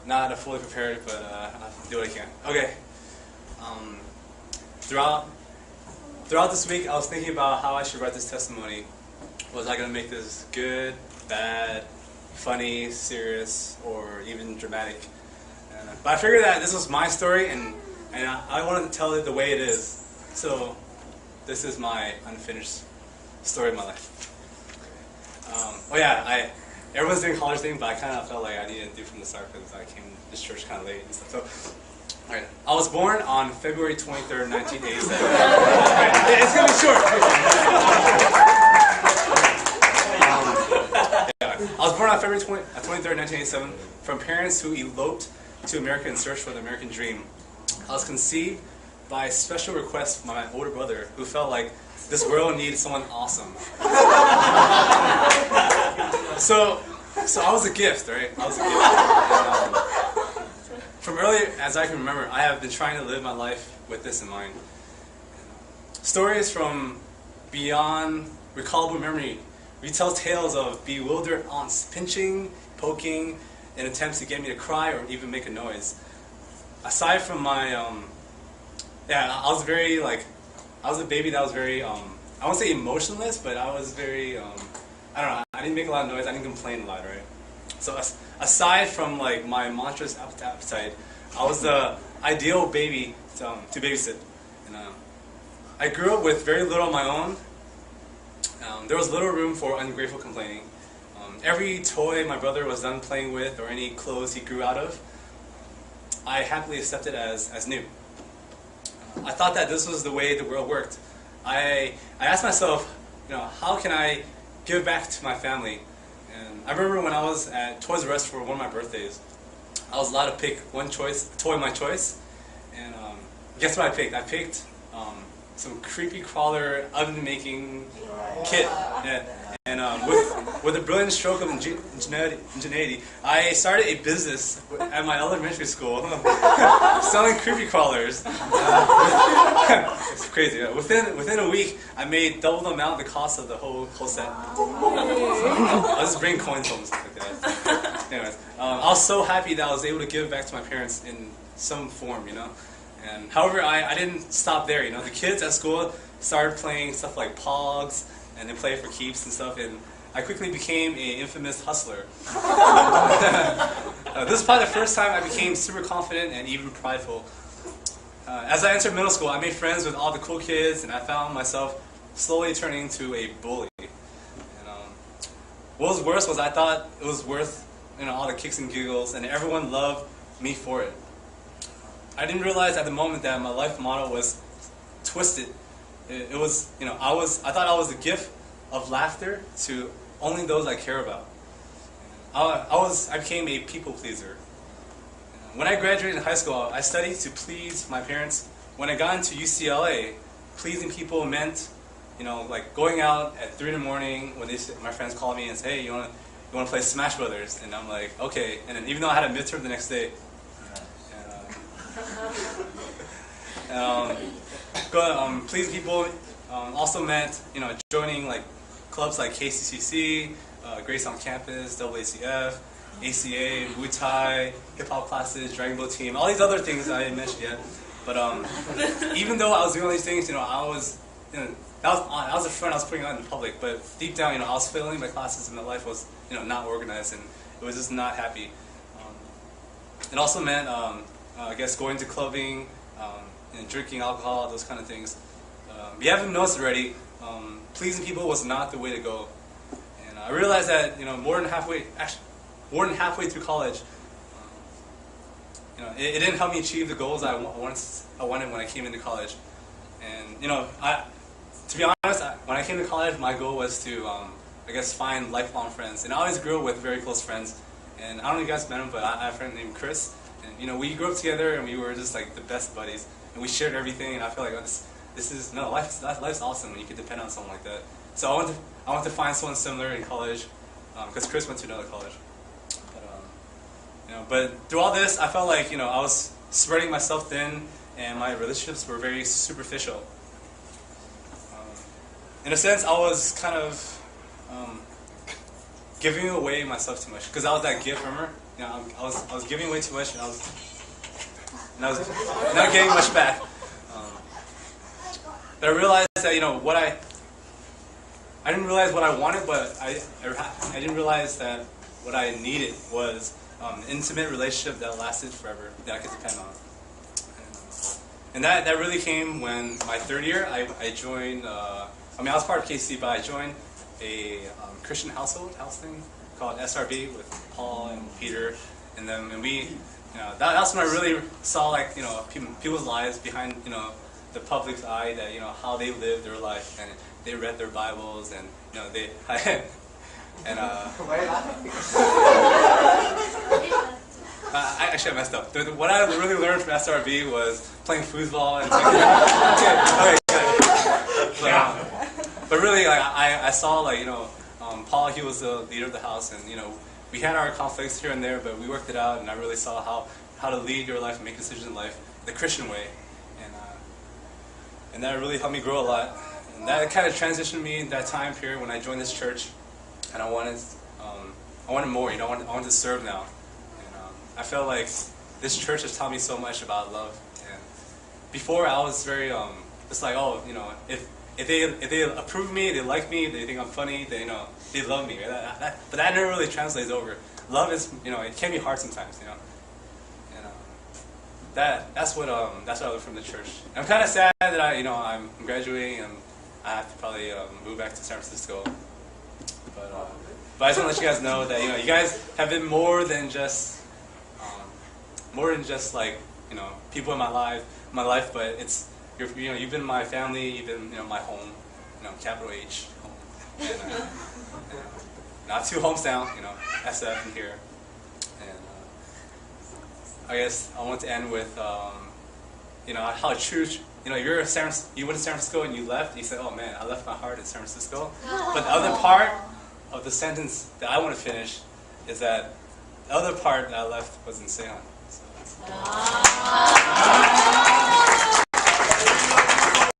not fully prepared, but I'll do what I can. Okay. Throughout this week, I was thinking about how I should write this testimony. Was I going to make this good, bad, funny, serious, or even dramatic? But I figured that this was my story, and I wanted to tell it the way it is. So this is my unfinished story of my life. Everyone's doing college thing, but I kind of felt like I needed to do from the start because I came to this church kind of late and stuff. So, alright, I was born on February 23rd, 1987. It's gonna be short. I was born on February 23rd, 1987, from parents who eloped to America in search for the American dream. I was conceived by a special request from my older brother, who felt like this world needed someone awesome. So I was a gift, right? I was a gift. From early as I can remember, I have been trying to live my life with this in mind. Stories from beyond recallable memory retell tales of bewildered aunts pinching, poking, in attempts to get me to cry or even make a noise. Aside from my, I was very I was a baby that was very, I won't say emotionless, but I was very, I don't know, I didn't make a lot of noise, I didn't complain a lot, right? So aside from like my monstrous appetite, I was the ideal baby to babysit. And I grew up with very little of my own. There was little room for ungrateful complaining. Every toy my brother was done playing with or any clothes he grew out of, I happily accepted as new. I thought that this was the way the world worked. I asked myself, how can I give back to my family? And I remember when I was at Toys R Us for one of my birthdays, I was allowed to pick one toy of my choice, and guess what I picked? I picked some creepy crawler oven making kit. And with a brilliant stroke of ingenuity, I started a business at my elementary school selling creepy crawlers. It's crazy. Within a week, I made double the amount of the cost of the whole set. I was just bringing coins home and stuff like that. Anyways, I was so happy that I was able to give back to my parents in some form, And however, I didn't stop there. The kids at school started playing stuff like Pogs, and they played for keeps and stuff, and I quickly became an infamous hustler. This is probably the first time I became super confident and even prideful. As I entered middle school, I made friends with all the cool kids, and I found myself slowly turning into a bully. And what was worse was I thought it was worth all the kicks and giggles, and everyone loved me for it. I didn't realize at the moment that my life motto was twisted. It was, I thought I was a gift of laughter to only those I care about. I became a people pleaser. When I graduated in high school, I studied to please my parents. When I got into UCLA, pleasing people meant, like going out at 3 in the morning when my friends called me and said, hey, you want to play Smash Brothers? And I'm like, okay. And then even though I had a midterm the next day, pleasing people also meant, joining like clubs like KCCC, Grace on Campus, AACF, ACA, Muay Thai, hip hop classes, Dragon Ball team, all these other things I didn't mention yet. But even though I was doing all these things, that was a front I was putting out in public. But deep down, I was failing my classes, and my life was, not organized, and it was just not happy. It also meant, I guess, going to clubbing. And drinking alcohol, those kind of things. If you haven't noticed already, pleasing people was not the way to go. And I realized that more than halfway through college, it didn't help me achieve the goals I wanted when I came into college. And to be honest, when I came to college, my goal was to I guess find lifelong friends. And I always grew up with very close friends. And I don't know if you guys met him, but I have a friend named Chris. And we grew up together, and we were just like the best buddies. And we shared everything, and I feel like life's awesome when you can depend on someone like that. So I want to find someone similar in college, because Chris went to another college. But through all this, I felt like I was spreading myself thin, and my relationships were very superficial. In a sense, I was kind of giving away myself too much, because I was that gift, remember? You know, I was giving away too much, and I was not getting much back. But I realized that, you know, I didn't realize what I wanted, but I didn't realize that what I needed was an intimate relationship that lasted forever, that I could depend on. And that really came when my third year, I joined, I was part of KC, but I joined a Christian house thing called SRB with Paul and Peter, and we, you know, that's when I really saw, like, you know, people's lives behind, you know, the public's eye, that, you know, how they lived their life, and they read their Bibles, and, you know, they and Why are you laughing? Actually, I messed up. What I really learned from SRB was playing foosball and but really, like, I saw, like, you know, Paul, he was the leader of the house, and, you know, we had our conflicts here and there, but we worked it out, and I really saw how to lead your life and make decisions in life the Christian way, and that really helped me grow a lot. And that kind of transitioned me in that time period when I joined this church, and I wanted more. You know, I wanted to serve now. I felt like this church has taught me so much about love. And before, I was very just like, oh, you know, if they approve me, they like me, they think I'm funny, they, you know, they love me. But that never really translates over. Love is, you know, it can be hard sometimes, you know. And that's what I learned from the church. And I'm kind of sad that I'm graduating and I have to probably move back to San Francisco. But I just want to let you guys know that, you know, you guys have been more than just like, you know, people in my life, but you've been my family, you've been, you know, my home, you know, capital H, home, and not 2 homes down, you know, SF and here, and I guess I want to end with, you know, how true, you know, you went to San Francisco and you left, you said, oh man, I left my heart in San Francisco, but the other part of the sentence that I want to finish is that the other part that I left was in Seon. So.